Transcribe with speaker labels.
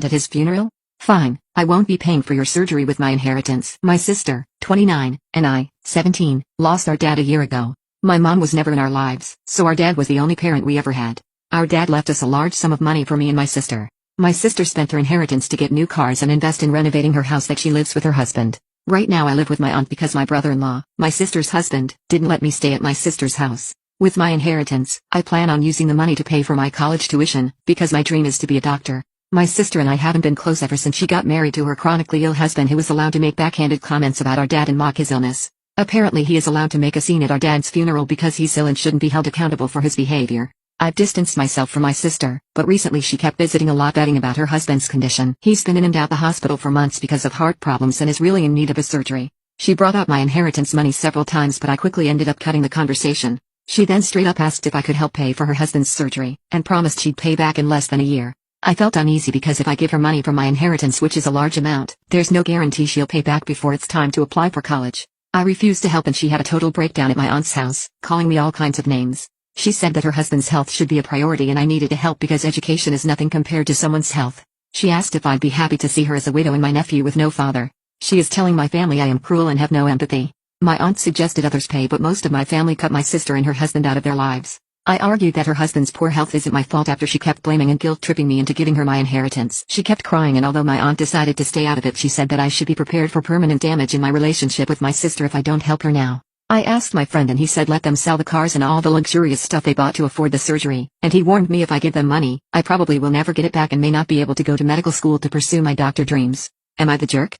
Speaker 1: At his funeral? Fine, I won't be paying for your surgery with my inheritance. My sister, 29, and I, 17, lost our dad a year ago. My mom was never in our lives, so our dad was the only parent we ever had. Our dad left us a large sum of money for me and my sister. My sister spent her inheritance to get new cars and invest in renovating her house that she lives with her husband. Right now I live with my aunt because my brother-in-law, my sister's husband, didn't let me stay at my sister's house. With my inheritance, I plan on using the money to pay for my college tuition, because my dream is to be a doctor. My sister and I haven't been close ever since she got married to her chronically ill husband who was allowed to make backhanded comments about our dad and mock his illness. Apparently he is allowed to make a scene at our dad's funeral because he's ill and shouldn't be held accountable for his behavior. I've distanced myself from my sister, but recently she kept visiting a lot betting about her husband's condition. He's been in and out the hospital for months because of heart problems and is really in need of a surgery. She brought up my inheritance money several times but I quickly ended up cutting the conversation. She then straight up asked if I could help pay for her husband's surgery, and promised she'd pay back in less than a year. I felt uneasy because if I give her money from my inheritance, which is a large amount, there's no guarantee she'll pay back before it's time to apply for college. I refused to help and she had a total breakdown at my aunt's house, calling me all kinds of names. She said that her husband's health should be a priority and I needed to help because education is nothing compared to someone's health. She asked if I'd be happy to see her as a widow and my nephew with no father. She is telling my family I am cruel and have no empathy. My aunt suggested others pay but most of my family cut my sister and her husband out of their lives. I argued that her husband's poor health isn't my fault after she kept blaming and guilt-tripping me into giving her my inheritance. She kept crying and although my aunt decided to stay out of it she said that I should be prepared for permanent damage in my relationship with my sister if I don't help her now. I asked my friend and he said let them sell the cars and all the luxurious stuff they bought to afford the surgery, and he warned me if I give them money, I probably will never get it back and may not be able to go to medical school to pursue my doctor dreams. Am I the jerk?